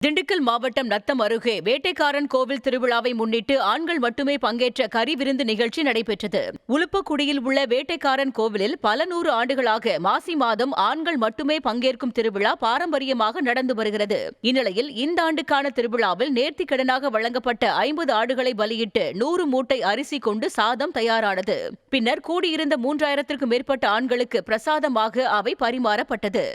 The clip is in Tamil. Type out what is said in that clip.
திண்டுக்கல் மாவட்டம் நத்தம் அருகே வேட்டைக்காரன் கோவில் திருவிழாவை முன்னிட்டு ஆண்கள் மட்டுமே பங்கேற்ற கறி விருந்து நிகழ்ச்சி நடைபெற்றது. உலுப்பக்குடியில் உள்ள வேட்டைக்காரன் கோவிலில் பல நூறு ஆண்டுகளாக மாசி மாதம் ஆண்கள் மட்டுமே பங்கேற்கும் திருவிழா பாரம்பரியமாக நடந்து வருகிறது. இந்நிலையில் இந்த ஆண்டுக்கான திருவிழாவில் நேர்த்திக்கடனாக வழங்கப்பட்ட 50 ஆடுகளை பலியிட்டு 100 மூட்டை அரிசி கொண்டு சாதம் தயாரானது. பின்னர் கூடியிருந்த 3000க்கும் மேற்பட்ட ஆண்களுக்கு பிரசாதமாக அவை பரிமாறப்பட்டது.